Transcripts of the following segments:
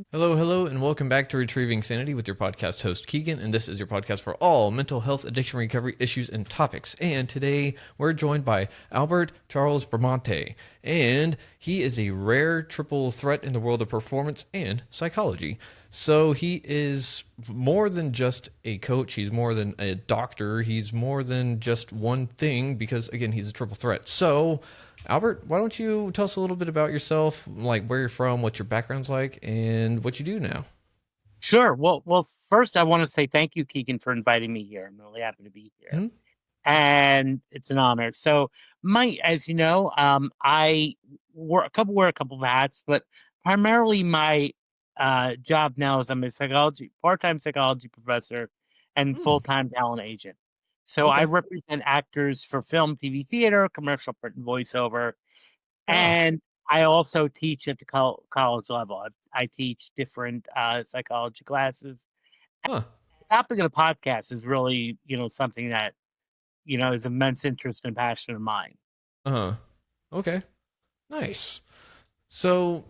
Hello, hello, and welcome back to Retrieving Sanity with your podcast host, Keegan. And this is your podcast for all mental health, addiction recovery issues and topics. And today we're joined by Albert Charles Bramante. And he is a rare triple threat in the world of performance and psychology. So he is more than just a coach, he's more than a doctor, he's more than just one thing because, again, he's a triple threat. So, Albert, why don't you tell us a little bit about yourself, like where you're from, what your background's like, and what you do now? Sure. Well, first I want to say thank you, Keegan, for inviting me here. I'm really happy to be here, Hmm. and it's an honor. So, as you know, I wear a couple of hats, but primarily my job now is I'm a part-time psychology professor and Hmm. full-time talent agent. So I Okay. represent actors for film, TV, theater, commercial, print, and voiceover. Ah. And I also teach at the college level. I teach different psychology classes. Huh. The topic of the podcast is really, something that, is immense interest and passion of mine. Uh-huh. Okay. Nice. So,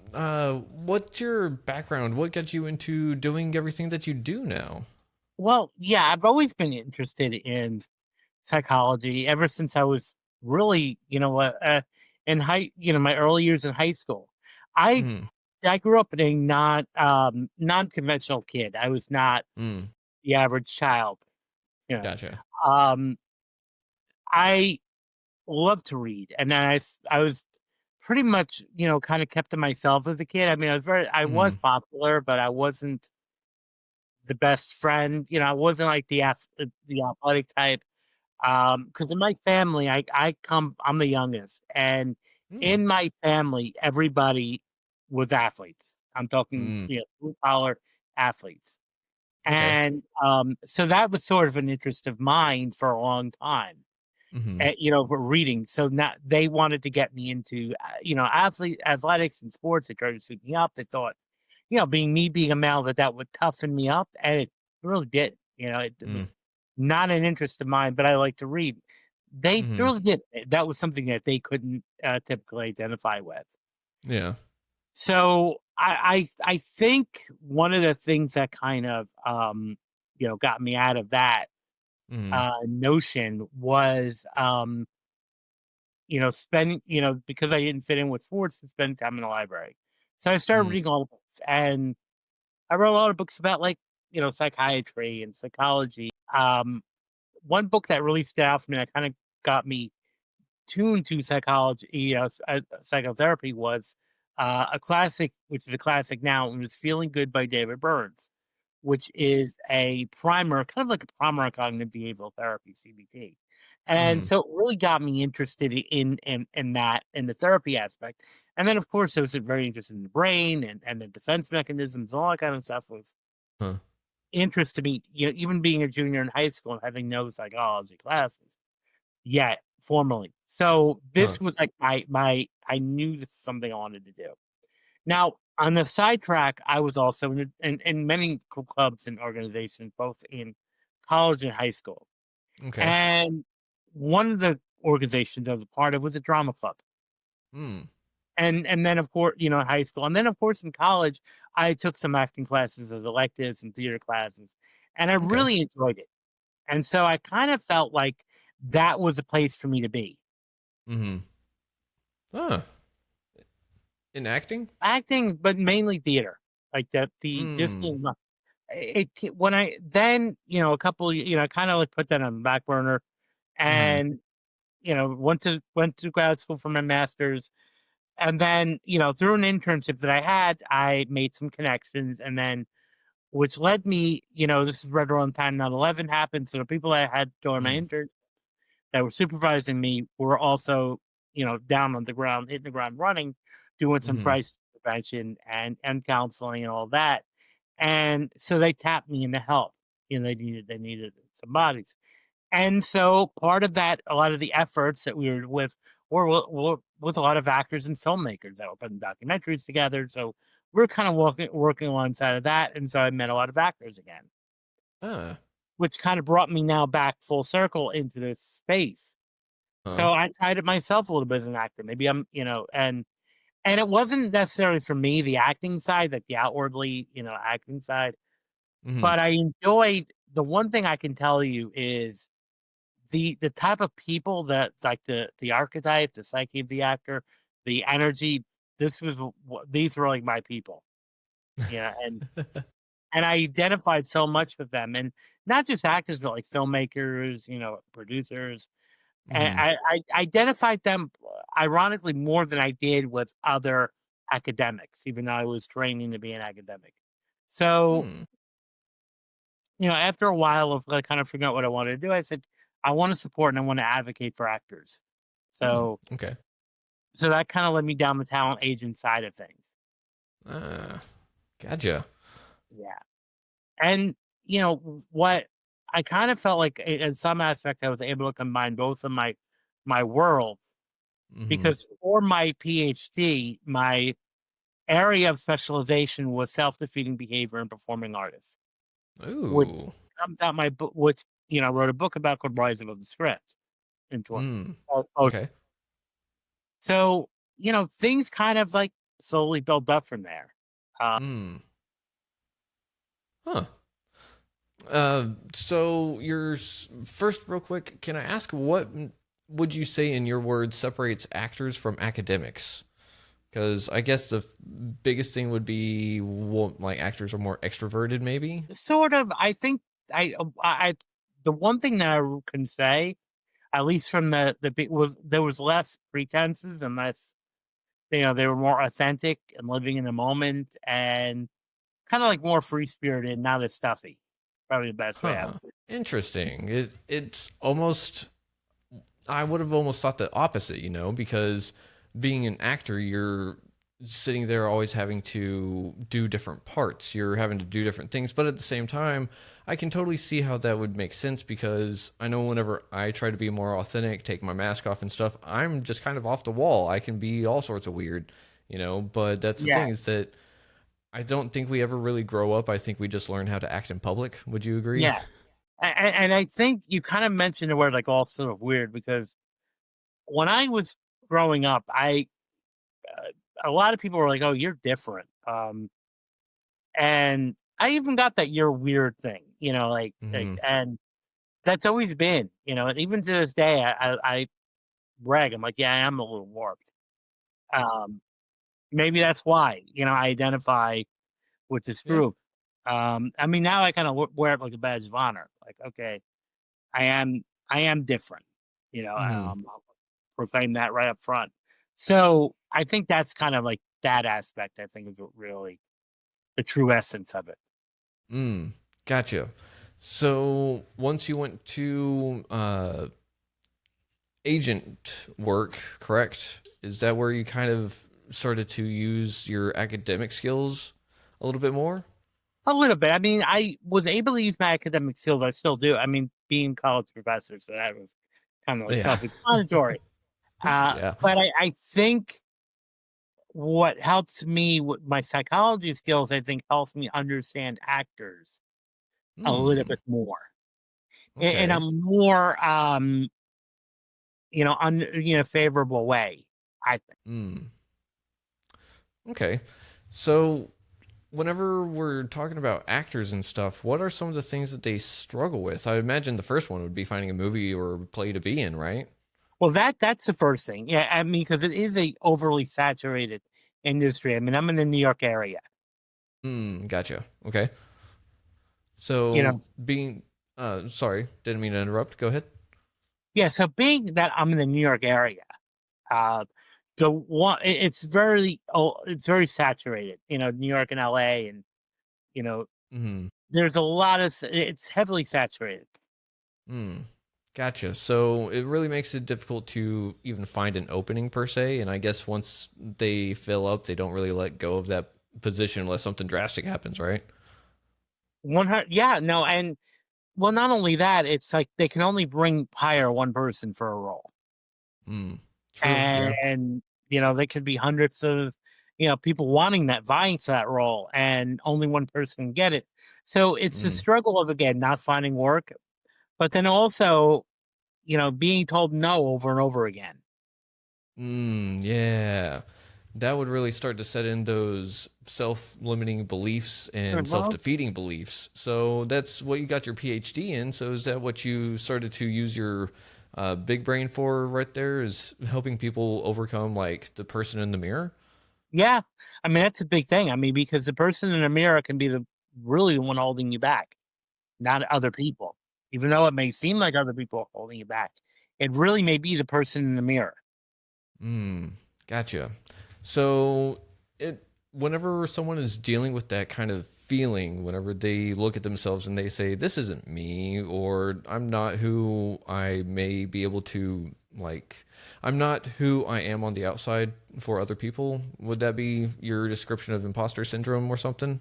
what's your background? What got you into doing everything that you do now? Well, yeah, I've always been interested in psychology ever since I was really, my early years in high school. I Hmm. I grew up in a non-conventional kid. I was not Hmm. the average child. You know, Gotcha. um, I love to read, and I was pretty much, kind of kept to myself as a kid. I mean, I was Hmm. popular, but I wasn't the best friend. I wasn't like the athletic type. Because in my family, I'm the youngest, and Hmm. in my family, everybody was athletes. I'm talking, Hmm. blue collar athletes, Okay. and so that was sort of an interest of mine for a long time. Hmm. For reading. So now they wanted to get me into, athletics and sports. It tried to suit me up. They thought, being a male, that would toughen me up, and it really did. It Hmm. was not an interest of mine, but I like to read. They Hmm. really did. That was something that they couldn't typically identify with. Yeah. So I think one of the things that kind of got me out of that Hmm. notion was spending, because I didn't fit in with sports, to spend time in the library. So I started Hmm. reading all the books, and I wrote a lot of books about, like, psychiatry and psychology. One book that really stood out for me that kind of got me tuned to psychology, psychotherapy, was a classic, which is a classic now, and was Feeling Good by David Burns, which is a primer, kind of like a primer on cognitive behavioral therapy, CBT. And Hmm. so it really got me interested in that, in the therapy aspect. And then, of course, I was very interested in the brain and the defense mechanisms, all that kind of stuff was Huh. interest to me, even being a junior in high school and having no psychology classes yet formally. So Huh. this was like I knew this is something I wanted to do. Now, on the sidetrack, I was also in many clubs and organizations, both in college and high school. Okay. And one of the organizations I was a part of was a drama club. Hmm. And then, of course, in high school, and then, of course, in college, I took some acting classes as electives and theater classes, and I Okay. really enjoyed it. And so I kind of felt like that was a place for me to be. Hmm. Huh. In acting? Acting, but mainly theater, like the just Hmm. when I then, a couple, I kind of like put that on the back burner, Hmm. and went to grad school for my master's, and then, through an internship that I had, I made some connections, and then which led me, this is right around the time 9/11 happened, so the people I had during my Hmm. intern that were supervising me were also, down on the ground, hitting the ground running, doing some Hmm. crisis prevention and counseling and all that. And so they tapped me in to help. They needed some bodies. And so part of that, a lot of the efforts that we were with was a lot of actors and filmmakers that were putting documentaries together. So we're kind of working alongside of that. And so I met a lot of actors again, Ah. which kind of brought me now back full circle into this space. Huh. So I tied it myself a little bit as an actor. Maybe I'm, and And it wasn't necessarily for me, the acting side, like the outwardly, acting side, Hmm. but I enjoyed the one thing I can tell you is the type of people that like the archetype, the psyche of the actor, the energy. These were like my people, and I identified so much with them, and not just actors, but like filmmakers, producers. And Hmm. I identified them, ironically, more than I did with other academics, even though I was training to be an academic. So, Hmm. after a while of like kind of figuring out what I wanted to do, I said, I want to support and I want to advocate for actors. Hmm. So, Okay. so that kind of led me down the talent agent side of things. Ah, gotcha. Yeah. And, what I kind of felt like in some aspect, I was able to combine both of my world Hmm. because for my PhD, my area of specialization was self-defeating behavior and performing artists, which Ooh. comes out my book, which wrote a book about called Rising of the Script. Into Mm. oh, Okay. so things kind of like slowly built up from there. Mm. Huh. So first, real quick, can I ask what would you say in your words separates actors from academics? Because I guess the biggest thing would be like actors are more extroverted, maybe. Sort of, I think the one thing that I can say, at least from was there was less pretenses and less, they were more authentic and living in the moment and kind of like more free spirited, not as stuffy. Probably the best way I Huh. would say. Interesting. It's almost I would have almost thought the opposite, because being an actor, you're sitting there always having to do different parts. You're having to do different things, but at the same time, I can totally see how that would make sense because I know whenever I try to be more authentic, take my mask off and stuff, I'm just kind of off the wall. I can be all sorts of weird, but that's the Yeah, thing is that I don't think we ever really grow up. I think we just learn how to act in public. Would you agree? yeah, and I think you kind of mentioned the word like all sort of weird because when I was growing up, a lot of people were like, "Oh, you're different," and I even got that "you're weird" thing, Hmm. and that's always been, and even to this day, I brag. I'm like, "Yeah, I am a little warped." Um, maybe that's why, I identify with this Yeah. group. I mean, now I kind of wear it like a badge of honor. Like, okay, I am, I am different. Hmm. I'll proclaim that right up front. So I think that's kind of like that aspect. I think is what really the true essence of it. Mm. Gotcha. So once you went to agent work, correct? Is that where you kind of started to use your academic skills a little bit more? A little bit. I mean, I was able to use my academic skills. I still do. I mean, being college professor, so that was kind of like Yeah. self-explanatory. Yeah. But I think what helps me with my psychology skills, I think helps me understand actors a little Hmm. bit more in a Okay. more, favorable way, I think. Hmm. Okay. So whenever we're talking about actors and stuff, what are some of the things that they struggle with? I imagine the first one would be finding a movie or play to be in, right? Well, that's the first thing. Yeah, I mean, because it is a overly saturated industry. I mean, I'm in the New York area. Hmm. Gotcha. Okay. You know, So being, sorry, didn't mean to interrupt. Go ahead. yeah. So being that I'm in the New York area, uh, it's very saturated. New York and LA, and you know, Hmm. there's a lot of it's heavily saturated. Hmm. Gotcha. So it really makes it difficult to even find an opening per se. And I guess once they fill up, they don't really let go of that position unless something drastic happens, right? 100, yeah, no, and well, not only that, it's like they can only hire one person for a role, Hmm. True. Yeah. and they could be hundreds of people wanting that, vying for that role, and only one person can get it. So it's the Hmm. struggle of again not finding work, but then also being told no over and over again. Mm, yeah. that would really start to set in those self-limiting beliefs and Well, self-defeating beliefs. So that's what you got your PhD in. So is that what you started to use your big brain for right there? Is helping people overcome like the person in the mirror? yeah. I mean, that's a big thing. I mean, because the person in the mirror can be really the one holding you back, not other people. Even though it may seem like other people are holding you back, it really may be the person in the mirror. Mm, gotcha. So it whenever someone is dealing with that kind of feeling, whenever they look at themselves and they say, "This isn't me," or "I'm not who I may be able to like, I'm not who I am on the outside for other people," would that be your description of imposter syndrome or something?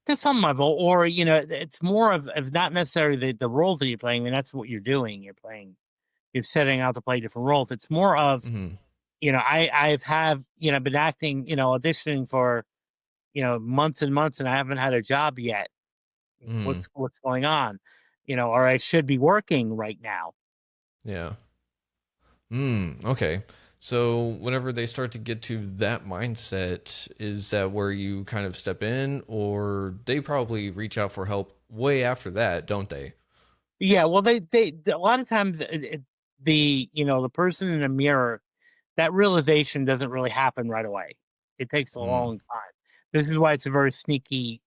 To some level, or it's more of not necessarily the roles that you're playing. I mean, that's what you're doing. You're setting out to play different roles. It's more of, Mm-hmm. I've have been acting, auditioning for months and months, and I haven't had a job yet. Mm-hmm. What's going on? Or I should be working right now. Yeah. Okay. So whenever they start to get to that mindset, is that where you kind of step in, or they probably reach out for help way after that, don't they? Yeah, well, they a lot of times the person in the mirror, that realization doesn't really happen right away. It takes a Mm. long time. This is why it's a very sneaky,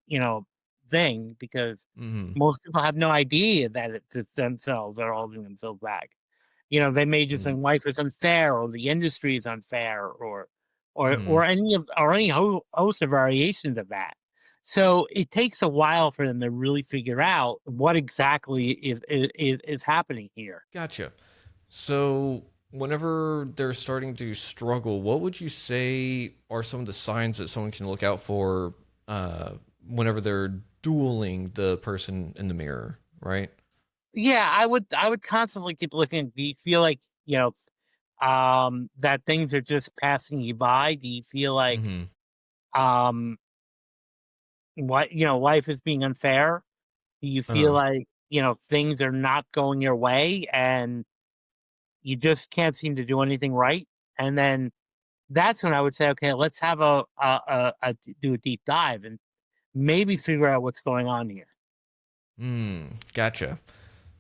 thing, because Mm-hmm. most people have no idea that it's themselves that are holding themselves back. They may just Mm. think life is unfair, or the industry is unfair, or Mm. or any host of variations of that. So it takes a while for them to really figure out what exactly is happening here. Gotcha. So whenever they're starting to struggle, what would you say are some of the signs that someone can look out for uh, whenever they're dueling the person in the mirror, right? Yeah, I would constantly keep looking. Do you feel like that things are just passing you by? Do you feel like Mm-hmm. um what life is being unfair? Do you feel Uh, like things are not going your way and you just can't seem to do anything right? And then that's when I would say, okay, let's have do a deep dive and maybe figure out what's going on here. gotcha.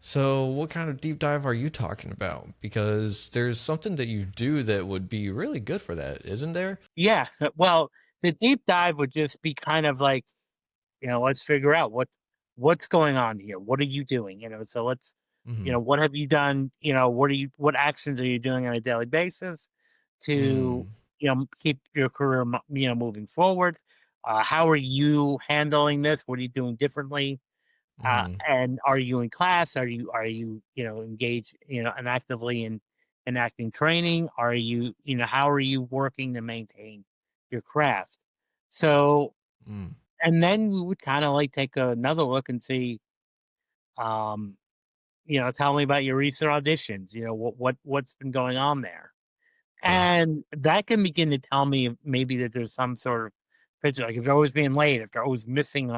So, what kind of deep dive are you talking about? Because there's something that you do that would be really good for that, isn't there? Yeah, well, the deep dive would just be kind of like, let's figure out what's going on here. What are you doing? So let's, Mm-hmm. what have you done? What actions are you doing on a daily basis to, Mm, keep your career, moving forward? How are you handling this? What are you doing differently? mm, And are you in class? Are you engaged and actively in acting training? Are you how are you working to maintain your craft? So, mm, and then we would kind of like take another look and see, um, tell me about your recent auditions. What's been going on there, sure. and that can begin to tell me if maybe that there's some sort of picture. Like if they're always being late, if they're always missing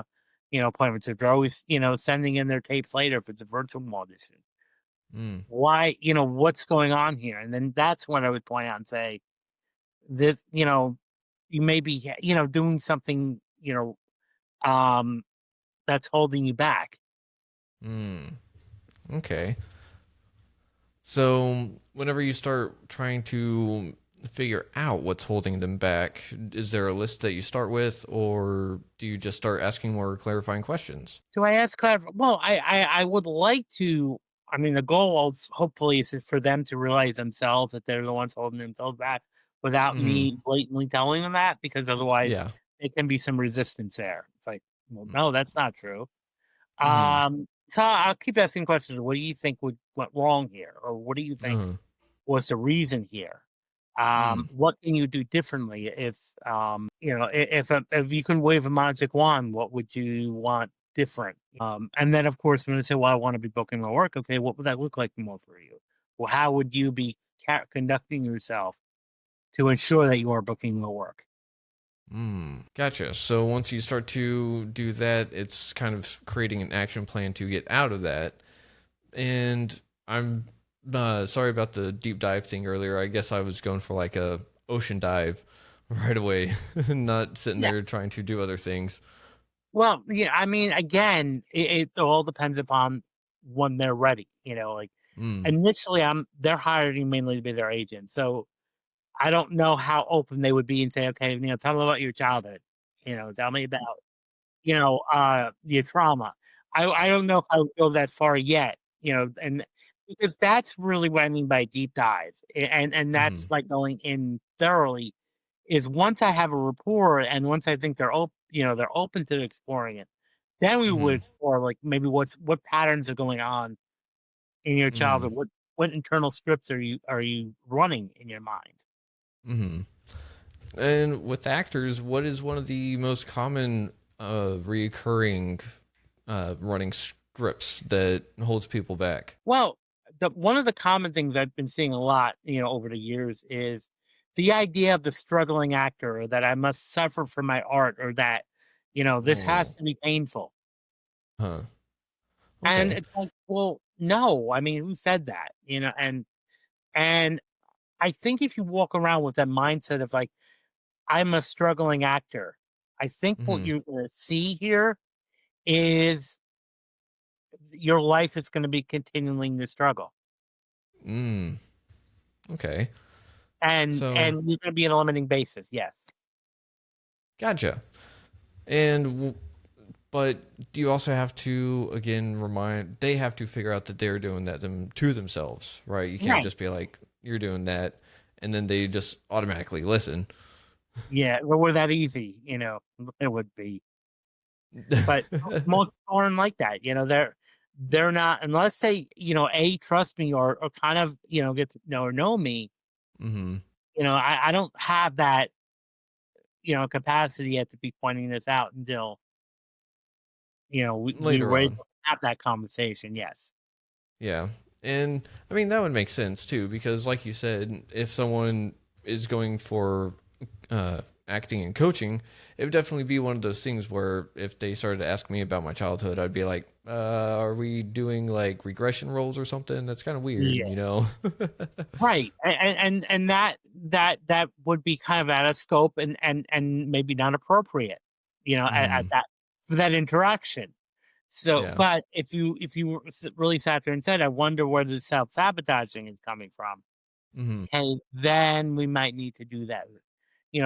appointments, if they're always sending in their tapes later, if it's a virtual audition, Mm, why what's going on here? And then that's when I would point out and say that you may be doing something um that's holding you back. mm. Okay. So, whenever you start trying to figure out what's holding them back, is there a list that you start with, or do you just start asking more clarifying questions? Do I ask well, I would like to. I mean, the goal of hopefully is for them to realize themselves that they're the ones holding themselves back without Mm, me blatantly telling them that, because otherwise yeah. there can be some resistance there. It's like, well, no, that's not true. Mm, So I'll keep asking questions. What do you think went wrong here, or what do you think uh, was the reason here? mm, What can you do differently if if you can wave a magic wand? What would you want different? And then of course, when I say, "Well, I want to be booking my work," okay, what would that look like more for you? Well, how would you be conducting yourself to ensure that you are booking the work? gotcha. So, once you start to do that, it's kind of creating an action plan to get out of that. And I'm sorry about the deep dive thing earlier. I guess I was going for like a ocean dive, right away, not sitting Yeah. there trying to do other things. Well, yeah, I mean, again, it all depends upon when they're ready. Like Mm. initially, they're hiring mainly to be their agent, so I don't know how open they would be and say, okay, tell me about your childhood. Tell me about your trauma. I don't know if I would go that far yet. And because that's really what I mean by deep dive, and that's Hmm. like going in thoroughly. Is once I have a rapport and once I think they're open to exploring it, then we would Hmm. explore like maybe what patterns are going on in your Hmm. childhood. What internal scripts are you running in your mind? Hmm. And with actors, what is one of the most common reoccurring running scripts that holds people back? Well, one of the common things I've been seeing a lot, over the years is the idea of the struggling actor, or that I must suffer for my art, or that, this Oh, has to be painful. huh. And Okay. it's like, well, no, I mean, who said that? And I think if you walk around with that mindset of like, I'm a struggling actor, I think what Hmm. you're going to see here is your life is going to be continuing to struggle. Mm. Okay. And So, you're going to be in a limiting basis. Yes. gotcha. And but do you also have to again remind they have to figure out that they're doing that to themselves, right? You can't Right. just be like you're doing that, and then they just automatically listen. Yeah. Well, were that easy, it would be. But most people aren't like that. They're not unless they, A, trust me, or kind of, get to know me. Hmm. I don't have that, capacity yet to be pointing this out until, we Later were able on. to have that conversation. Yes. Yeah. And I mean, that would make sense too, because like you said, if someone is going for acting and coaching, it would definitely be one of those things where if they started to ask me about my childhood, I'd be like, are we doing like regression roles or something? That's kind of weird, Yeah. you know? Right. And that would be kind of out of scope and maybe not appropriate, at Hmm. that for that interaction. So, Yeah. but if you really sat there and said, "I wonder where the self-sabotaging is coming from," Hmm. hey, then we might need to do that,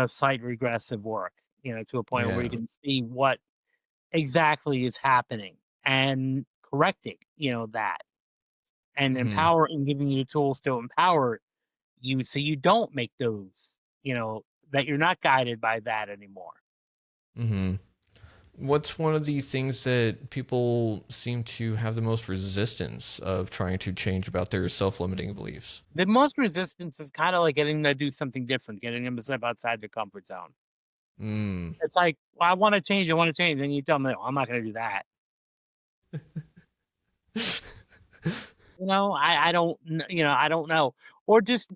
slight regressive work, to a point where you Yeah. can see what exactly is happening and correcting, that and Hmm. empower and giving you the tools to empower you so you don't make those, that you're not guided by that anymore. Hmm. What's one of the things that people seem to have the most resistance of trying to change about their self-limiting beliefs? The most resistance is kind of like getting them to do something different, getting them to step outside their comfort zone. Mm. It's like, well, I want to change. And you tell them, no, I'm not going to do that. I don't, I don't know. Or just,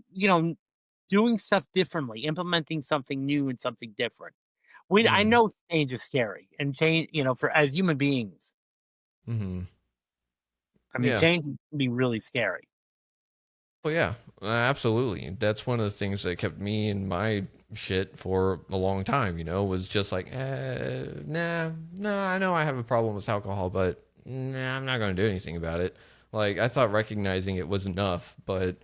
doing stuff differently, implementing something new and something different. I Mm. know change is scary and change, for as human beings, Hmm. I mean, Yeah. change can be really scary. Oh yeah, absolutely. That's one of the things that kept me in my shit for a long time. Was just like, nah. I know I have a problem with alcohol, but nah, I'm not going to do anything about it. Like I thought recognizing it was enough, but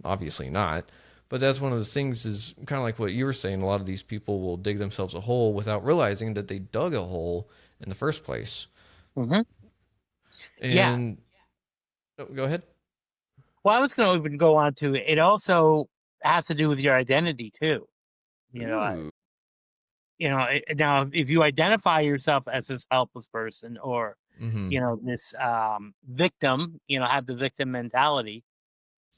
obviously not. But that's one of the things is kind of like what you were saying. A lot of these people will dig themselves a hole without realizing that they dug a hole in the first place. Hmm. Yeah. And oh, go ahead. Well, I was going to even go on to it. It also has to do with your identity too. You know, Ooh. now if you identify yourself as this helpless person, or Mm-hmm. this victim, have the victim mentality,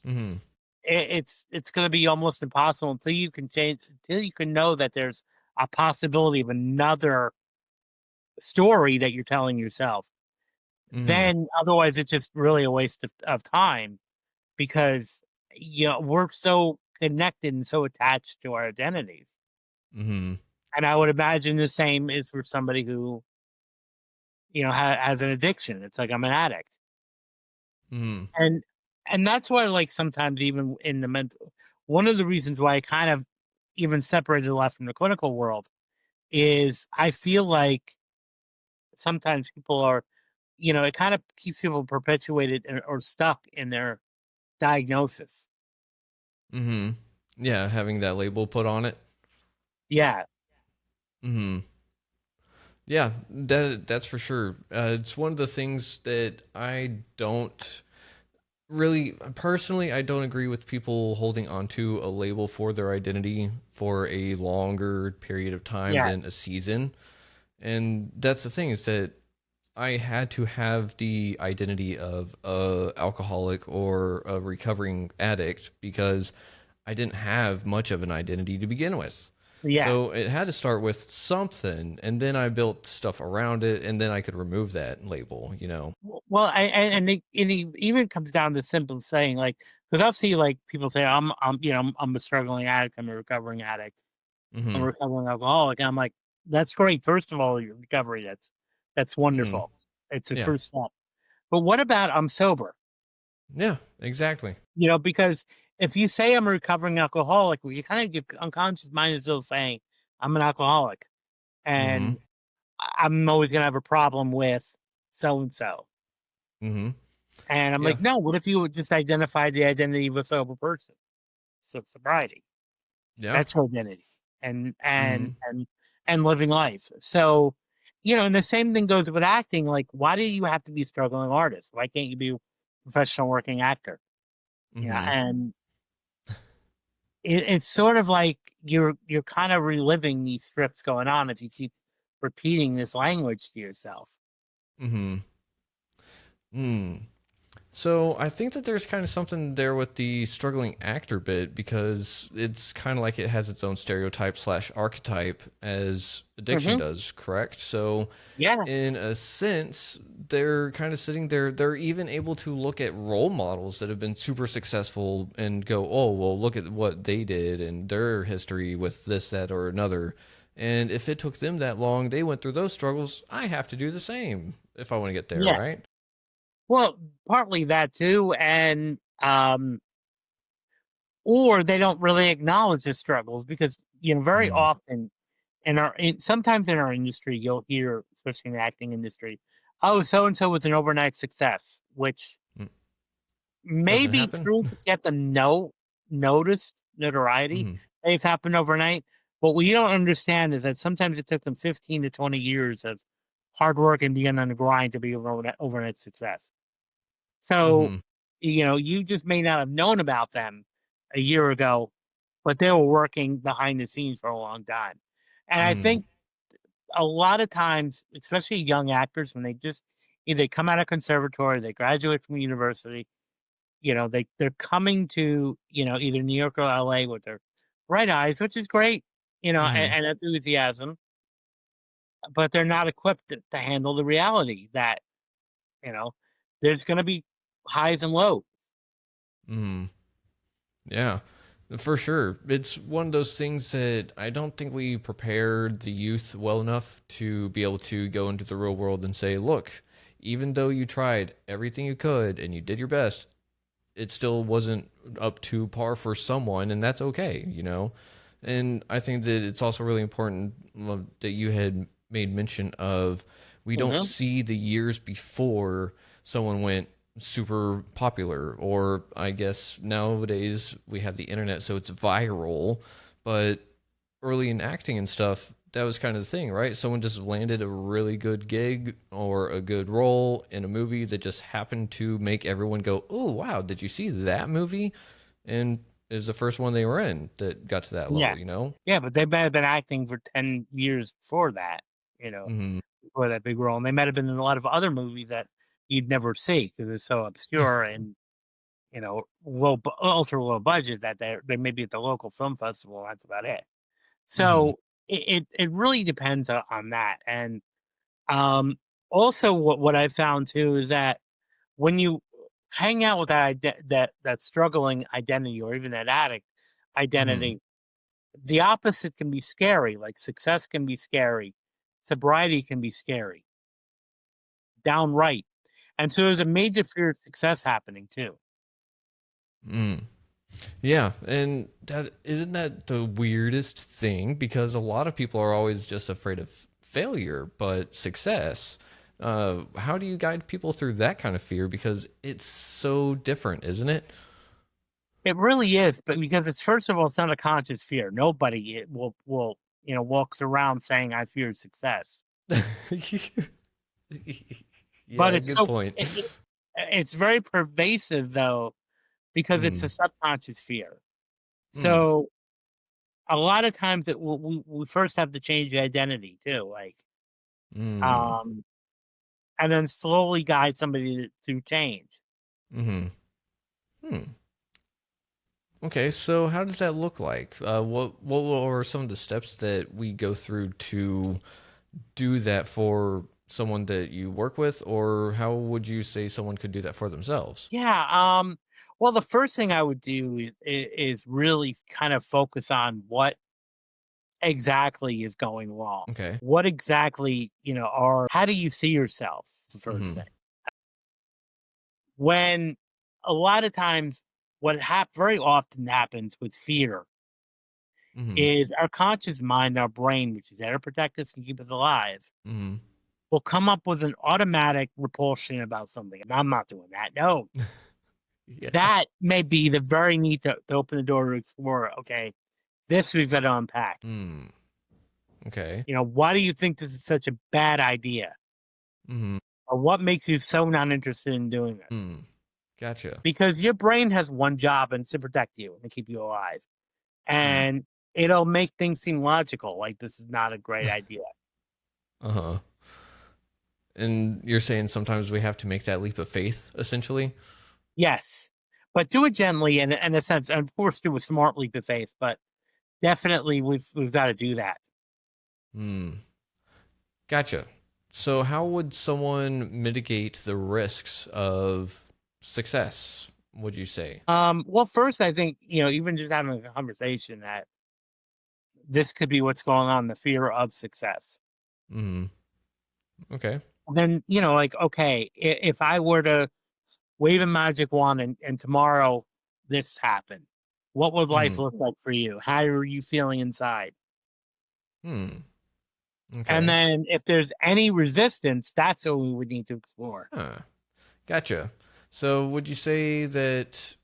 Mm-hmm. it's going to be almost impossible until you can know that there's a possibility of another story that you're telling yourself. Mm-hmm. Then otherwise, it's just really a waste of time, because we're so connected and so attached to our identities. Mm-hmm. And I would imagine the same is for somebody who, has an addiction. It's like I'm an addict, Mm-hmm. and that's why, like, sometimes even in the mental, one of the reasons why I kind of even separated a lot from the clinical world, is I feel like sometimes people are, it kind of keeps people perpetuated or stuck in their diagnosis. Mm-hmm. Yeah, having that label put on it. Yeah. Mm-hmm. Yeah, that's for sure. It's one of the things that I don't really personally, I don't agree with people holding onto a label for their identity for a longer period of time Yeah. than a season. And that's the thing, is that I had to have the identity of a alcoholic or a recovering addict because I didn't have much of an identity to begin with. Yeah. So it had to start with something, and then I built stuff around it, and then I could remove that label. Well, and it even comes down to simple saying, like, because I'll see like people say, I'm a struggling addict, I'm a recovering addict, I'm a Mm-hmm. recovering alcoholic, and I'm like, that's great. First of all, your recovery, that's Mm-hmm. wonderful. It's a Yeah. first step. But what about I'm sober? Yeah. Exactly. Because if you say I'm a recovering alcoholic, well, you kind of, your unconscious mind is still saying I'm an alcoholic, Mm-hmm. and I'm always gonna have a problem with so and so. Mm-hmm. And I'm Yeah. like, no, what if you would just identify the identity of a sober person? So sobriety, Yeah. that's your identity, and Mm-hmm. and and and living life. So, and the same thing goes with acting. Like, why do you have to be a struggling artist? Why can't you be a professional working actor? Mm-hmm. And it's sort of like you're kind of reliving these scripts going on if you keep repeating this language to yourself. Mm-hmm. Mm. So I think that there's kind of something there with the struggling actor bit, because it's kind of like it has its own stereotype slash archetype as addiction Hmm. does, correct? So Yeah, in a sense, they're kind of sitting there. They're even able to look at role models that have been super successful and go, oh, well, look at what they did and their history with this, that, or another. And if it took them that long, they went through those struggles. I have to do the same if I want to get there, yeah. right? Well, partly that too, and or they don't really acknowledge the struggles because very Mm, often sometimes in our industry you'll hear, especially in the acting industry, oh, so and so was an overnight success, which mm. may Doesn't be happen. true to get the noticed notoriety. Mm, They've happened overnight. What we don't understand is that sometimes it took them 15 to 20 years of hard work and being on the grind to be an overnight success. So, mm-hmm, you just may not have known about them a year ago, but they were working behind the scenes for a long time. And I mm, think a lot of times, especially young actors, when they just either come out of conservatory, they graduate from university, they're coming to, either New York or LA with their bright eyes, which is great, mm-hmm, and enthusiasm, but they're not equipped to handle the reality that, you know, there's going to be highs and lows. mm. Yeah, for sure. It's one of those things that I don't think we prepared the youth well enough to be able to go into the real world and say, look, even though you tried everything you could and you did your best, it still wasn't up to par for someone, and that's okay. And I think that it's also really important that you had made mention of, we don't Hmm. see the years before someone went super popular, or I guess nowadays we have the internet, so it's viral. But early in acting and stuff, that was kind of the thing, right? Someone just landed a really good gig or a good role in a movie that just happened to make everyone go, "Oh, wow, did you see that movie?" And it was the first one they were in that got to that Yeah. level. Yeah, but they might have been acting for 10 years before that, Hmm. before that big role. And they might have been in a lot of other movies that you'd never see because it's so obscure and, ultra low budget that they may be at the local film festival. That's about it. Hmm. So it really depends on that. And um, also, what I found too is that when you hang out with that struggling identity or even that addict Hmm. identity, the opposite can be scary. Like success can be scary, sobriety can be scary, downright. And so there's a major fear of success happening too. Mm. Yeah, and that isn't that the weirdest thing because a lot of people are always just afraid of failure, but success. How do you guide people through that kind of fear? Because it's so different, isn't it? It really is, but because it's first of all, it's not a conscious fear. Nobody will walks around saying I fear success. But Yeah, good point. it's very pervasive though because it's a Mm, subconscious fear. mm, So a lot of times we first have to change the identity too, like mm, um, and then slowly guide somebody to change. mm-hmm. Hmm. Okay, so how does that look like? What are some of the steps that we go through to do that for someone that you work with, or how would you say someone could do that for themselves? Yeah. Well, the first thing I would do is really kind of focus on what exactly is going wrong. Okay. What exactly, or how do you see yourself? Is the first Mm-hmm. thing. When a lot of times, very often happens with fear Mm-hmm. is our conscious mind, our brain, which is there to protect us and keep us alive, Mm-hmm. will come up with an automatic repulsion about something. And I'm not doing that. No, Yeah. that may be the very need to open the door to explore. Okay, this we've got to unpack. Mm. Okay. Why do you think this is such a bad idea? Mm-hmm. Or what makes you so not interested in doing this? Mm. Gotcha. Because your brain has one job and it's to protect you and to keep you alive. Mm. And it'll make things seem logical, like this is not a great idea. Uh-huh. And you're saying sometimes we have to make that leap of faith, essentially? Yes. But do it gently and in a sense, and of course do a smart leap of faith, but definitely we've got to do that. Hmm. Gotcha. So how would someone mitigate the risks of success, would you say? Well first I think, even just having a conversation that this could be what's going on, the fear of success. Mm-hmm. Okay. Then, like, okay, if I were to wave a magic wand and tomorrow this happened, what would life Mm-hmm. look like for you? How are you feeling inside? Hmm. And Okay. then if there's any resistance, that's what we would need to explore. Huh. Gotcha. So would you say that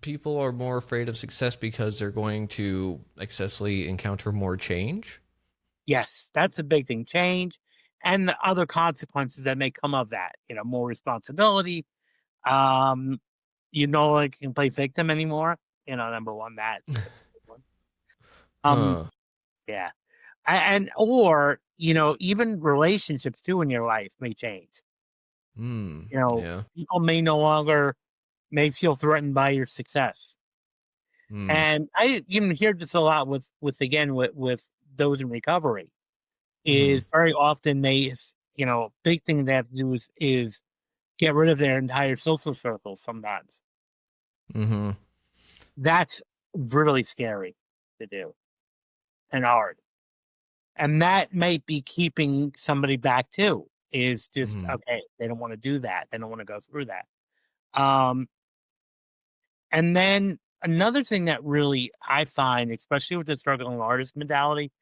people are more afraid of success because they're going to excessively encounter more change? Yes, that's a big thing. Change and the other consequences that may come of that, more responsibility. Um, like you can play victim anymore. Number one, that's a big one. Um, Huh. yeah. Or, even relationships too in your life may change. Hmm. Yeah. People may feel threatened by your success. Hmm. And I even hear this a lot with those in recovery Mm-hmm. is very often big thing they have to do is get rid of their entire social circle sometimes. Mm-hmm. That's really scary to do and hard. And that might be keeping somebody back too, is just, Mm-hmm. okay, they don't want to do that. They don't want to go through that. Um, and then another thing that really I find, especially with the struggling artist mentality,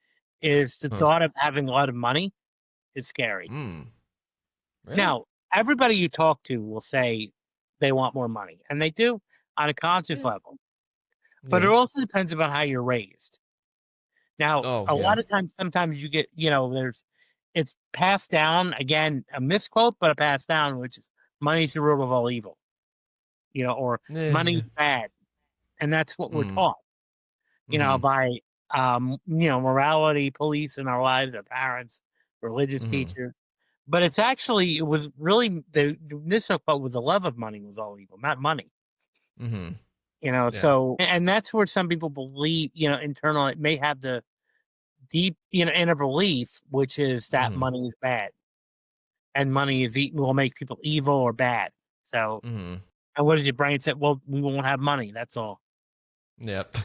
is the Huh. thought of having a lot of money is scary. Hmm. Really? Now, everybody you talk to will say they want more money, and they do on a conscious Yeah. level. But it Yeah. also depends about how you're raised. Now, Oh, a yeah. lot of times, sometimes you get, it's passed down again, a misquote, but a passed down, which is money's the root of all evil, or money's Yeah. bad. And that's what we're Hmm. taught, Mm-hmm. by, morality, police in our lives, our parents, religious Mm-hmm. teachers. But it was really the initial quote was the love of money was all evil, not money. Mm-hmm. Yeah. So and that's where some people believe, internal it may have the deep, inner belief, which is that Mm-hmm. money is bad and money will make people evil or bad. So, Mm-hmm. and what does your brain say? Well, we won't have money. That's all. Yep.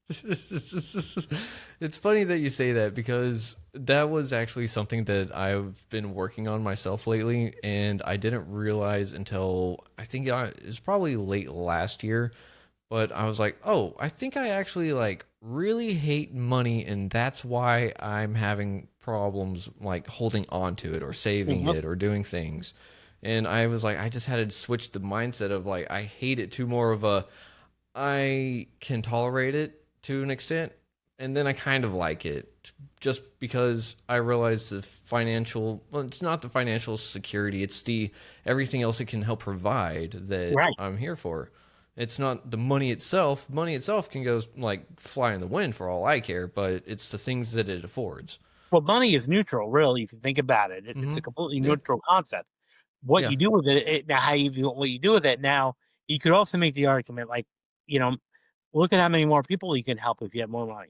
It's funny that you say that because that was actually something that I've been working on myself lately, and I didn't realize until I think it was probably late last year. But I was like, oh, I think I actually like really hate money, and that's why I'm having problems like holding on to it or saving Mhm. it or doing things. And I was like, I just had to switch the mindset of like I hate it to more of a I can tolerate it to an extent, and then I kind of like it just because I realize the financial, well, it's not the financial security, it's the everything else it can help provide that Right. I'm here for. It's not the money itself. Money itself can go like fly in the wind for all I care, but it's the things that it affords. Well, money is neutral, really, if you think about it. It's Mm-hmm. a completely Yeah. neutral concept. What Yeah. you do with it, now how you view what you do with it. Now, you could also make the argument, like, you know, look at how many more people you can help if you have more money.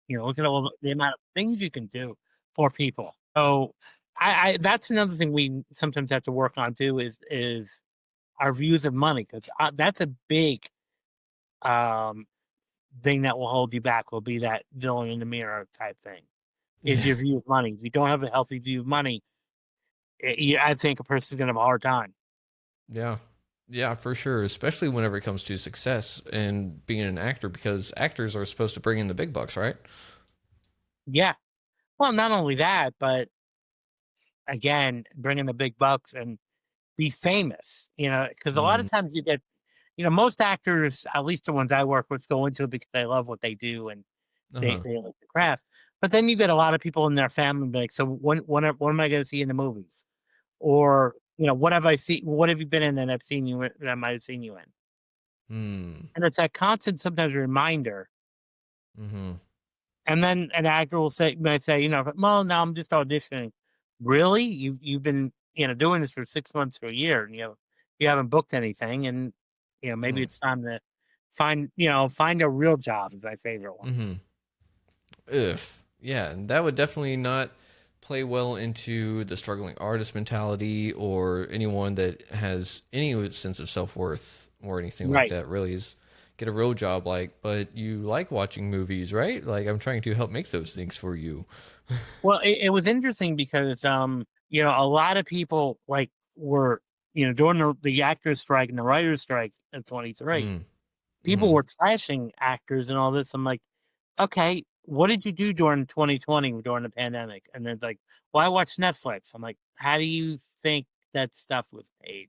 Look at all the amount of things you can do for people. So, I that's another thing we sometimes have to work on too is our views of money, because that's a big um, thing that will hold you back. Will be that villain in the mirror type thing. Is Yeah. your view of money? If you don't have a healthy view of money, I think a person's gonna have a hard time. Yeah. Yeah, for sure. Especially whenever it comes to success and being an actor, because actors are supposed to bring in the big bucks, right? Yeah. Well, not only that, but again, bring in the big bucks and be famous. Because a lot Mm, of times you get, most actors, at least the ones I work with, go into it because they love what they do and uh-huh. they like the craft. But then you get a lot of people in their family be like, so when am I going to see you in the movies? Or what have I seen? What have you been in that I've seen you that I might have seen you in? Hmm. And it's that constant sometimes reminder. Mm-hmm. And then an actor might say, well, now I'm just auditioning. Really? You've been, doing this for 6 months or a year, and you haven't booked anything, and maybe Mm, it's time to find a real job is my favorite one. mm-hmm. Ugh. Yeah, and that would definitely not play well into the struggling artist mentality or anyone that has any sense of self-worth or anything like Right. that. Really is get a real job like, but you like watching movies, right? Like I'm trying to help make those things for you. Well, it was interesting because a lot of people like were during the actors strike and the writers strike in 23. Mm. People Mm-hmm. were trashing actors and all this. I'm like, okay, what did you do during 2020 during the pandemic? And they're like, well, I watched Netflix. I'm like, how do you think that stuff was paid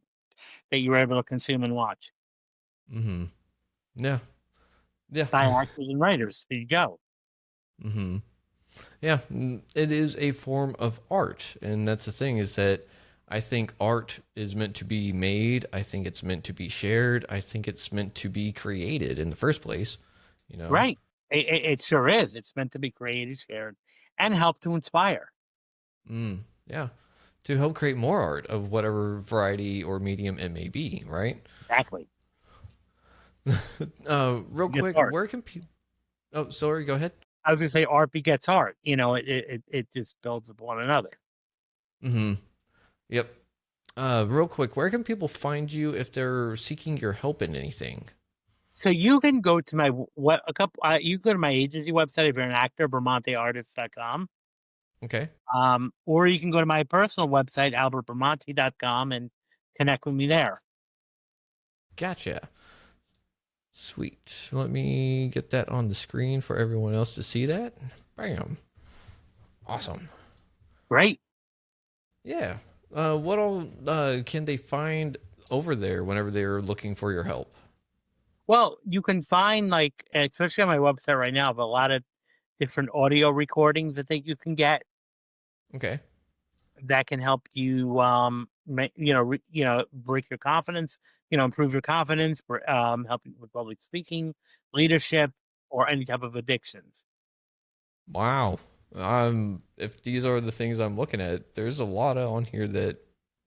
that you were able to consume and watch Mm-hmm. Yeah. Yeah. by actors and writers? There you go. Mm-hmm. Yeah, it is a form of art, and that's the thing is that I think art is meant to be made. I think it's meant to be shared. I think it's meant to be created in the first place. You know, Right. It sure is. It's meant to be created, shared, and help to inspire. yeah, to help create more art of whatever variety or medium it may be. Right. Exactly. Real Begets quick, art. where can people? Oh, sorry. Go ahead. I was gonna say art begets art. It just builds upon another. Mm-hmm. Yep. Real quick, where can people find you if they're seeking your help in anything? So you can go to my what a couple. You can go to my agency website if you're an actor, BramanteArtist.com. Okay. Or you can go to my personal website, AlbertBramante.com, and connect with me there. Gotcha. Sweet. Let me get that on the screen for everyone else to see that. Bam. Awesome. Great. Yeah. What all can they find over there whenever they're looking for your help? Well, you can find like, especially on my website right now, but a lot of different audio recordings that you can get Okay. that can help you, break your confidence, improve your confidence, help you with public speaking, leadership, or any type of addictions. Wow. If these are the things I'm looking at, there's a lot on here that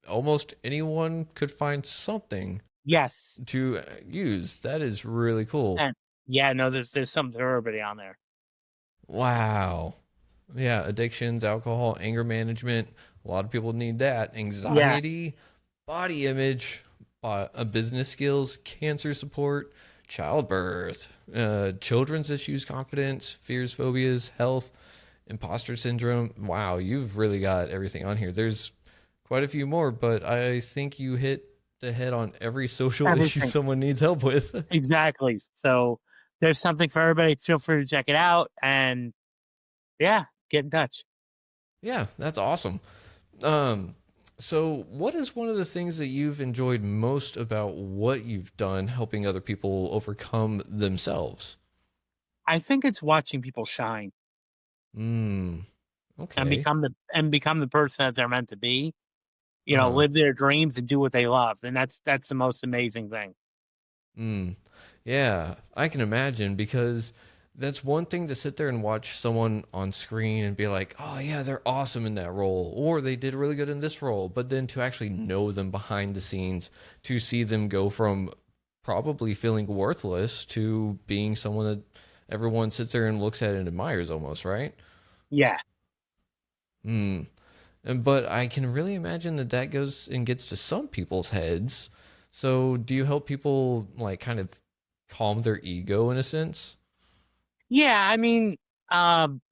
almost anyone could find something Yes. to use. That is really cool. And yeah, no, there's something for everybody on there. Wow. Yeah, addictions, alcohol, anger management. A lot of people need that. Yeah. Anxiety, body image, business skills, cancer support, childbirth, children's issues, confidence, fears, phobias, health, imposter syndrome. Wow, you've really got everything on here. There's quite a few more, but I think you hit the head on every social issue everything. someone needs help with. Exactly. So there's something for everybody. Feel free to check it out, and yeah, get in touch. Yeah, that's awesome. Um, so what is one of the things that you've enjoyed most about what you've done helping other people overcome themselves? I think it's watching people shine Mm, and okay. become the person that they're meant to be. Uh-huh. Live their dreams and do what they love, and that's the most amazing thing. Mm. Yeah, I can imagine because that's one thing to sit there and watch someone on screen and be like, oh, yeah, they're awesome in that role, or they did really good in this role. But then to actually know them behind the scenes, to see them go from probably feeling worthless to being someone that everyone sits there and looks at and admires almost, right? Yeah, Hmm. But I can really imagine that that goes and gets to some people's heads. So do you help people like kind of calm their ego in a sense? yeah. I mean,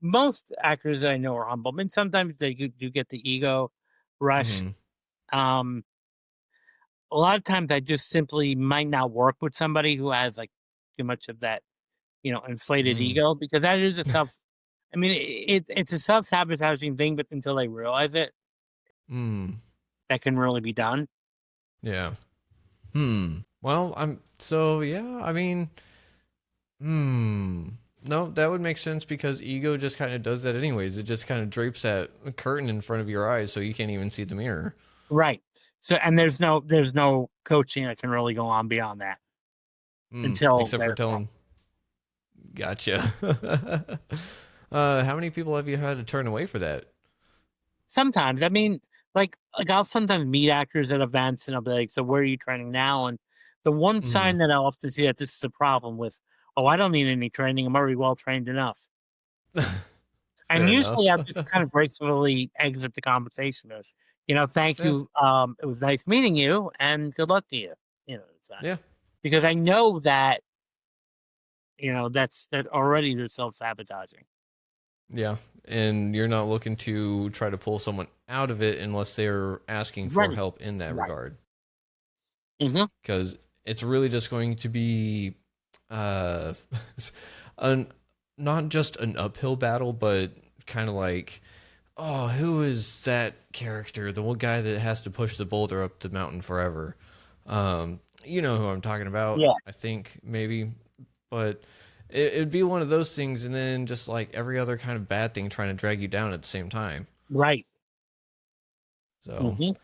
most actors that I know are humble. I mean, sometimes they do get the ego rush. Hmm. Um, a lot of times, I just simply might not work with somebody who has like too much of that, inflated Mm. ego, because that is a self. I mean, it's a self sabotaging thing, but until they realize it, Mm. that can really be done. Yeah. Hmm. Well, I'm so yeah, I mean, hmm. No, that would make sense because ego just kind of does that anyways. It just kind of drapes that curtain in front of your eyes so you can't even see the mirror. Right. So, and there's no coaching that can really go on beyond that Hmm. until Except for they're telling, gotcha. How many people have you had to turn away for that? sometimes. I mean, like I'll sometimes meet actors at events, and I'll be like, "So where are you training now?" And the one Hmm. sign that I'll often see that this is a problem with, "Oh, I don't need any training. I'm already well trained enough." And Fair enough. usually I'll just kind of gracefully exit the conversation as, "Thank Yeah. you. It was nice meeting you, and good luck to you." It's that, Yeah. because I know that that already they're self sabotaging. Yeah. And you're not looking to try to pull someone out of it unless they're asking for Right. help in that Right. regard. Hmm. Because it's really just going to be uh an not just an uphill battle, but kind of like, oh, who is that character? The one guy that has to push the boulder up the mountain forever. You know who I'm talking about, Yeah. I think maybe, but it'd be one of those things, and then just like every other kind of bad thing trying to drag you down at the same time. Right. So Hmm.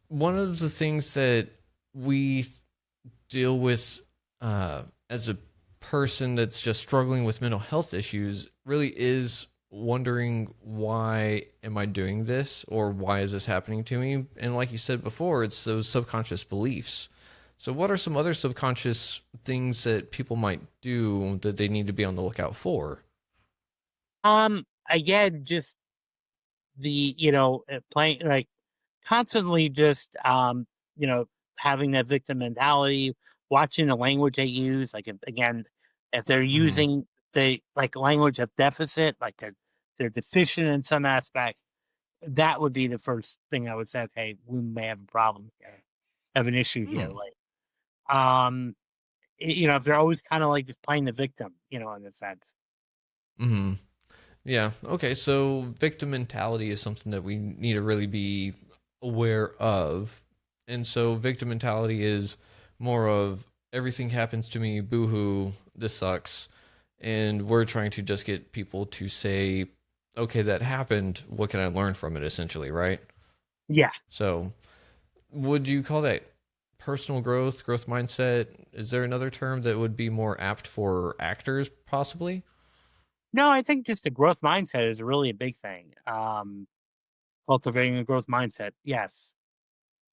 one of the things that we deal with as a person that's just struggling with mental health issues really is wondering, why am I doing this, or why is this happening to me? And like you said before, it's those subconscious beliefs. So what are some other subconscious things that people might do that they need to be on the lookout for? Again, just the playing, like, constantly just having that victim mentality, watching the language they use, like, again, if they're Hmm. using the like language of deficit, like they're deficient in some aspect, that would be the first thing I would say. Okay, we may have a problem here, have an issue here. Hmm. Like, um if they're always kind of like just playing the victim, in a sense. Hmm. Yeah. Okay. So victim mentality is something that we need to really be aware of. And so victim mentality is more of everything happens to me, boohoo, this sucks. And we're trying to just get people to say, okay, that happened. What can I learn from it, essentially, right? Yeah. So would you call that personal growth, growth mindset? Is there another term that would be more apt for actors, possibly? No, I think just a growth mindset is really a big thing. Cultivating a growth mindset, yes.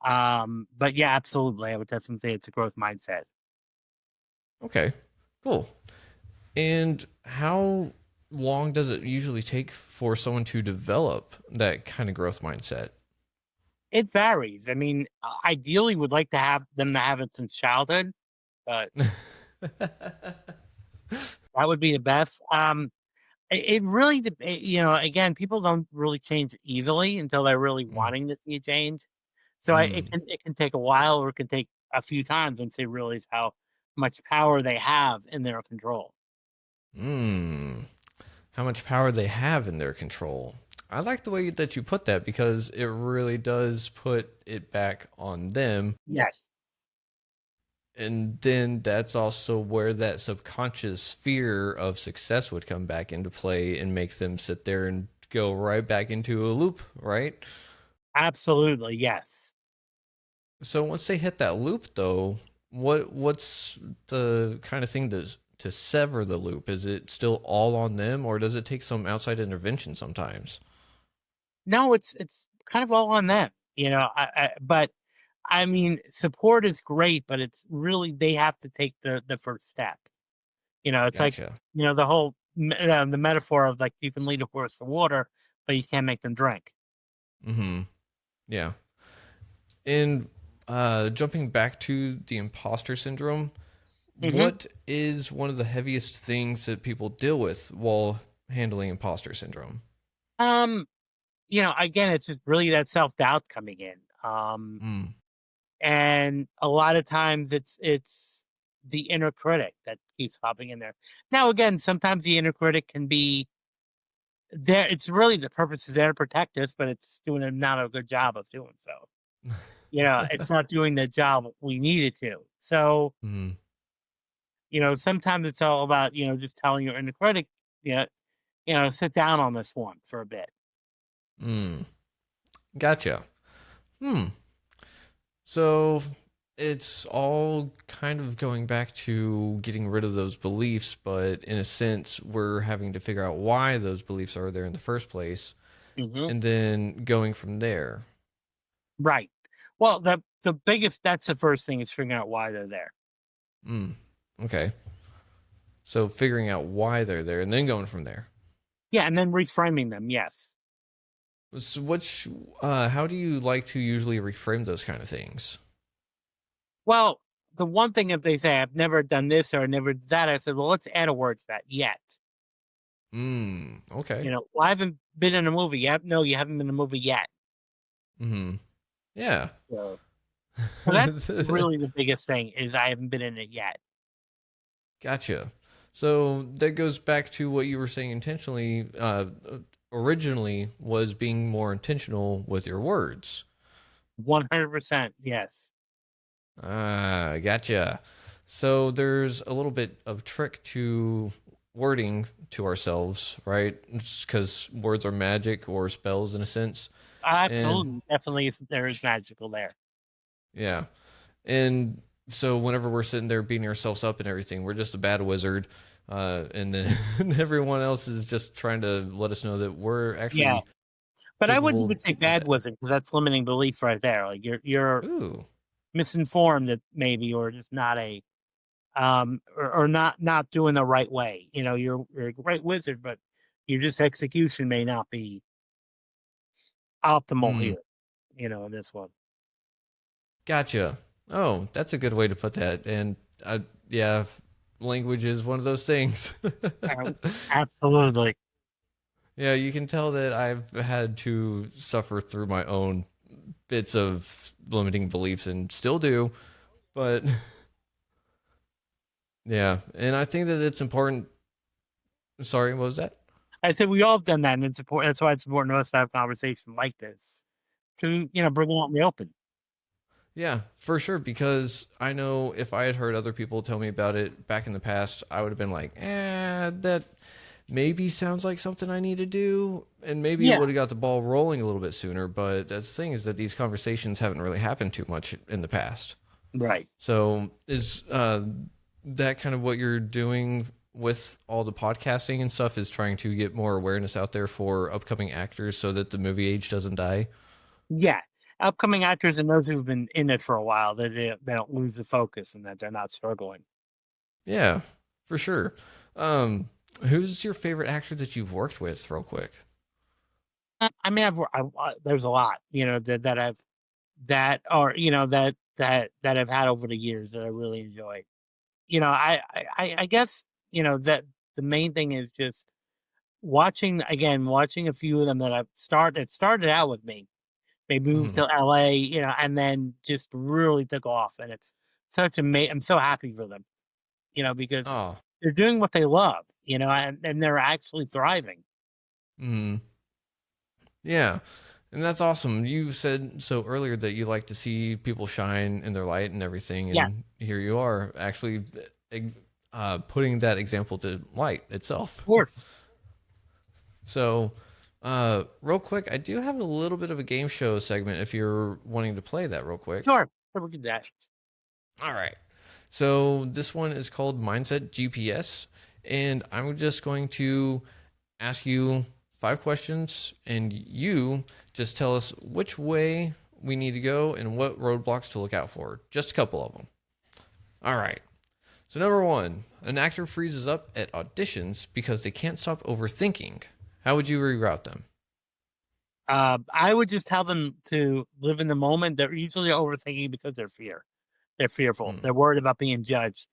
But yeah, absolutely, I would definitely say it's a growth mindset. Okay, cool. And how long does it usually take for someone to develop that kind of growth mindset? It varies. I mean, ideally, would like to have them to have it since childhood, but that would be the best. It really, again, people don't really change easily until they're really Mm, wanting to see a change. So Mm. it can take a while, or it can take a few times once they realize how much power they have in their control. Mm. How much power they have in their control. I like the way that you put that because it really does put it back on them. Yes, And then that's also where that subconscious fear of success would come back into play and make them sit there and go right back into a loop, right? absolutely, yes. So once they hit that loop though, what's the kind of thing to sever the loop? Is it still all on them or does it take some outside intervention sometimes? No, it's kind of all on them, you know. But I mean, support is great, but it's really they have to take the first step. You know, it's like, Gotcha. you know, the whole the metaphor of like you can lead a horse to water, but you can't make them drink. Mhm. Yeah. And jumping back to the imposter syndrome, Hmm. what is one of the heaviest things that people deal with while handling imposter syndrome? Um, you know, again, it's just really that self doubt coming in. Mm. And a lot of times it's the inner critic that keeps popping in there. Now, again, sometimes the inner critic can be there. It's really the purpose is there to protect us, but it's doing not a good job of doing so. You know, it's not doing the job we need it to. So, Mm. you know, sometimes it's all about, you know, just telling your inner critic, yeah, you know, sit down on this one for a bit. Mm. Gotcha. Hmm. So it's all kind of going back to getting rid of those beliefs, but in a sense, we're having to figure out why those beliefs are there in the first place Hmm. and then going from there. Right. Well, the biggest that's the first thing is figuring out why they're there. Mm. Okay. So figuring out why they're there and then going from there. Yeah, and then reframing them. Yes. So how do you like to usually reframe those kind of things? Well, the one thing if they say I've never done this or never did that, I said, well, let's add a word to that yet. Okay. You know, well, I haven't been in a movie yet. No, you haven't been in a movie yet. Hmm. Yeah. So, so that's really the biggest thing is I haven't been in it yet. Gotcha. So that goes back to what you were saying intentionally, originally was being more intentional with your words. 100%. Yes. Ah, gotcha. So there's a little bit of trick to wording to ourselves, right? Because words are magic or spells in a sense. And Absolutely. Definitely there is magical there. yeah. And so whenever we're sitting there beating ourselves up and everything, we're just a bad wizard. And then everyone else is just trying to let us know that we're Yeah. actually But I wouldn't even capable say of bad that. wizard because that's limiting belief right there. Like you're Ooh. misinformed that maybe or just not a or not doing the right way. You know, you're a great wizard, but your just execution may not be optimal Mm, here, you know, in this one. gotcha. Oh, that's a good way to put that. And yeah, language is one of those things. Um, absolutely. Yeah, you can tell that I've had to suffer through my own bits of limiting beliefs and still do. But yeah, and I think that it's important. Sorry, what was that? I said we all have done that, and it's important. That's why it's important to us to have a conversation like this to, you know, bring it out in the open. Yeah, for sure. Because I know if I had heard other people tell me about it back in the past, I would have been like, that maybe sounds like something I need to do. And maybe it Yeah. would have got the ball rolling a little bit sooner. But that's the thing is that these conversations haven't really happened too much in the past. Right. So is that kind of what you're doing with all the podcasting and stuff is trying to get more awareness out there for upcoming actors so that the movie age doesn't die? Yeah. Upcoming actors and those who've been in it for a while, that they don't lose the focus and that they're not struggling. Yeah, for sure. Um, who's your favorite actor that you've worked with, real quick? I mean, there's a lot, you know, that I've that or you know that I've had over the years that I really enjoy. You know, I guess you know that the main thing is just watching a few of them that I've started. It started out with me, They moved Mhm. to LA, and then just really took off. And it's I'm so happy for them, because Oh. they're doing what they love, and they're actually thriving. Mhm. Yeah. And that's awesome. You said so earlier that you like to see people shine in their light and everything, Yeah, of and here you are actually putting that example to light itself. course. So, real quick, I do have a little bit of a game show segment if you're wanting to play that real quick. Sure. Sure, we can do that. All right. So, this one is called Mindset GPS, and I'm just going to ask you 5 questions, and you just tell us which way we need to go and what roadblocks to look out for. Just a couple of them. All right. So, number one, an actor freezes up at auditions because they can't stop overthinking. How would you reroute them? I would just tell them to live in the moment. They're usually overthinking because they're fearful. Mm, They're worried about being judged,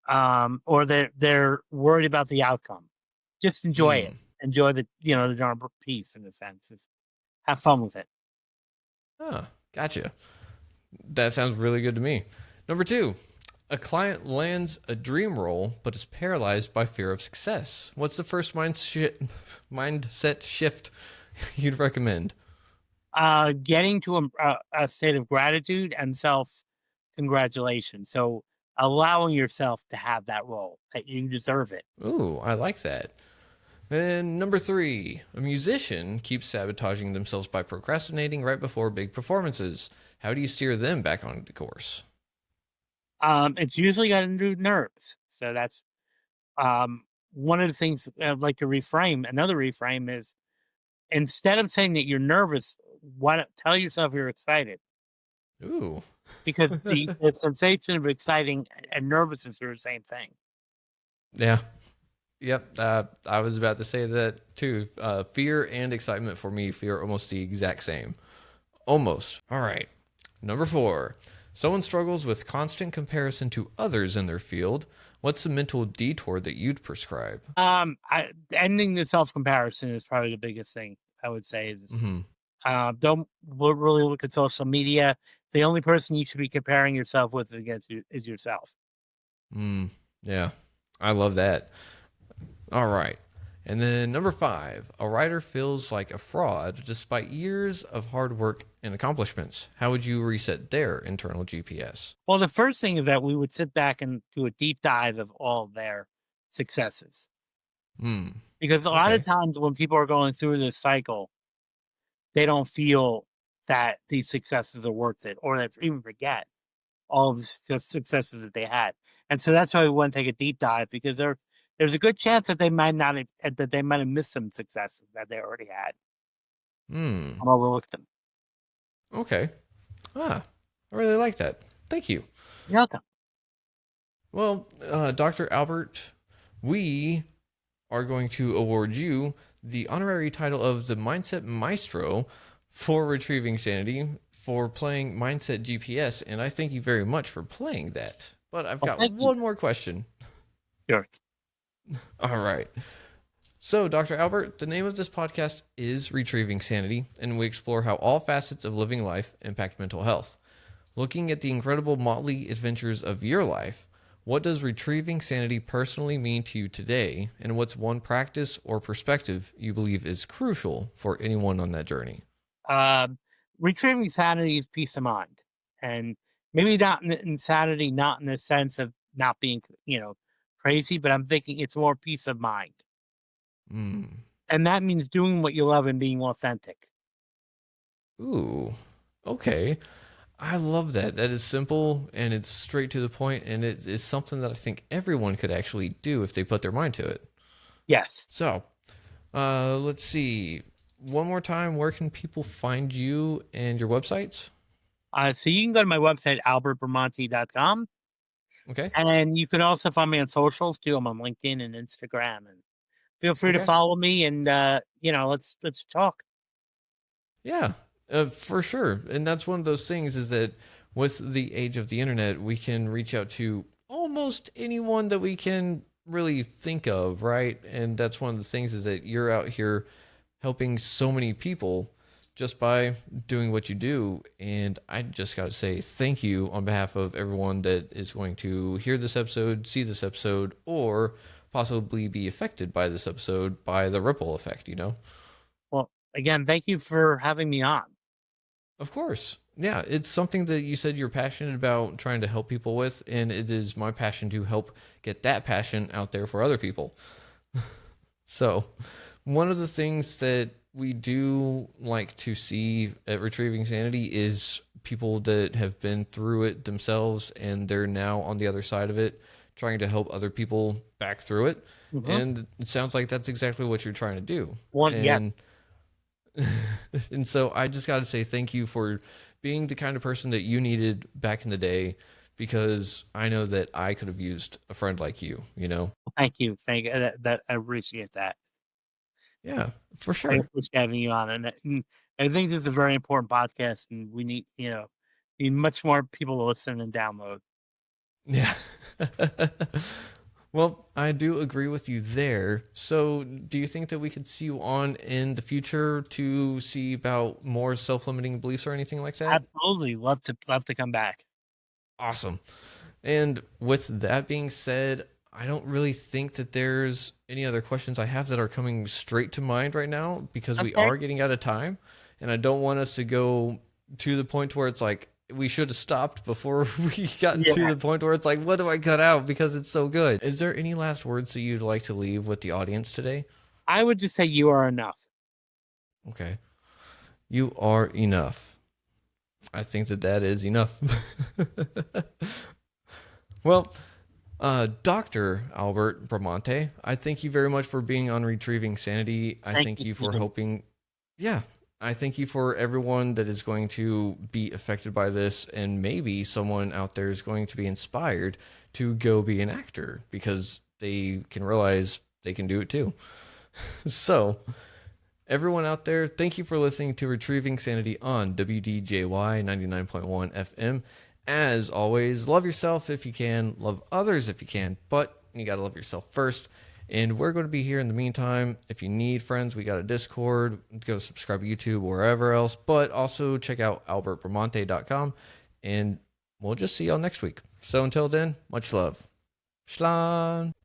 or they're worried about the outcome. Just enjoy it. mm. Enjoy the darn piece in a sense. Just have fun with it. Oh, gotcha. That sounds really good to me. Number two, a client lands a dream role but is paralyzed by fear of success. What's the first mindset shift you'd recommend? Getting to a state of gratitude and self congratulation. So allowing yourself to have that role that you deserve it. Ooh, I like that. And number three, a musician keeps sabotaging themselves by procrastinating right before big performances. How do you steer them back on the course? It's usually got to do nerves. So that's one of the things I'd like to reframe. Another reframe is instead of saying that you're nervous, why not tell yourself you're excited? Ooh. Because the sensation of exciting and nervousness are the same thing. Yeah. Yep. I was about to say that too. Fear and excitement for me feel almost the exact same. Almost. All right. Number four. Someone struggles with constant comparison to others in their field. What's the mental detour that you'd prescribe? Ending the self comparison is probably the biggest thing I would say. Is Hmm. don't really look at social media. The only person you should be comparing yourself with against you is yourself. Mm, yeah. I love that. All right. And then number five, a writer feels like a fraud despite years of hard work and accomplishments. How would you reset their internal GPS? Well, the first thing is that we would sit back and do a deep dive of all their successes. Hmm. Because a lot of Okay. times when people are going through this cycle, they don't feel that these successes are worth it, or they even forget all of the successes that they had. And so that's why we want to take a deep dive because there's a good chance that they might not have, that they might have missed some successes that they already had Hmm. and overlooked them. Okay. Ah, I really like that. Thank you. You're welcome. Well, Dr. Albert, we are going to award you the honorary title of the Mindset Maestro for Retrieving Sanity for playing Mindset GPS. And I thank you very much for playing that. But I've Well, got thank you. one more question. Sure. All right. So, Dr. Albert, the name of this podcast is Retrieving Sanity, and we explore how all facets of living life impact mental health. Looking at the incredible motley adventures of your life, what does retrieving sanity personally mean to you today, and what's one practice or perspective you believe is crucial for anyone on that journey? Um, Retrieving sanity is peace of mind, and maybe not insanity, not in the sense of not being, crazy, but I'm thinking it's more peace of mind, Mm. and that means doing what you love and being authentic. Ooh, okay. I love that. That is simple and it's straight to the point, and it is something that I think everyone could actually do if they put their mind to it. Yes. So, let's see. One more time, where can people find you and your websites? So you can go to my website, albertbramante.com, Okay. and you can also find me on socials too. I'm on LinkedIn and Instagram, and feel free to Okay. follow me and let's talk. Yeah, for sure. And that's one of those things is that with the age of the internet, we can reach out to almost anyone that we can really think of, right? And that's one of the things is that you're out here helping so many people just by doing what you do. And I just got to say thank you on behalf of everyone that is going to hear this episode, see this episode, or possibly be affected by this episode by the ripple effect, you know? Well, again, thank you for having me on. Of course. Yeah, it's something that you said you're passionate about trying to help people with, and it is my passion to help get that passion out there for other people. So, one of the things that we do like to see at Retrieving Sanity is people that have been through it themselves and they're now on the other side of it, trying to help other people back through it. Mm-hmm. And it sounds like that's exactly what you're trying to do. Yes. And and so I just got to say thank you for being the kind of person that you needed back in the day, because I know that I could have used a friend like you, you know? Thank you. That I appreciate that. Yeah, for I sure. appreciate having you on, and I think this is a very important podcast, and we need need much more people to listen and download. Yeah. Well, I do agree with you there. So, do you think that we could see you on in the future to see about more self-limiting beliefs or anything like that? Absolutely, love to come back. Awesome. And with that being said, I don't really think that there's any other questions I have that are coming straight to mind right now, because we Okay. are getting out of time and I don't want us to go to the point where it's like we should have stopped before we got to Yeah. the point where it's like, what do I cut out because it's so good? Is there any last words that you'd like to leave with the audience today? I would just say you are enough. Okay. You are enough. I think that that is enough. Well, Dr. Albert Bramante, I thank you very much for being on Retrieving Sanity. I Thank thank you, you for Keegan. helping. Yeah, I thank you for everyone that is going to be affected by this, and maybe someone out there is going to be inspired to go be an actor because they can realize they can do it too. So, everyone out there, thank you for listening to Retrieving Sanity on WDJY 99.1 FM. As always, love yourself if you can, love others if you can, but you got to love yourself first. And we're going to be here in the meantime. If you need friends, we got a Discord. Go subscribe to YouTube, wherever else. But also check out albertbramante.com. And we'll just see y'all next week. So until then, much love. Schlan.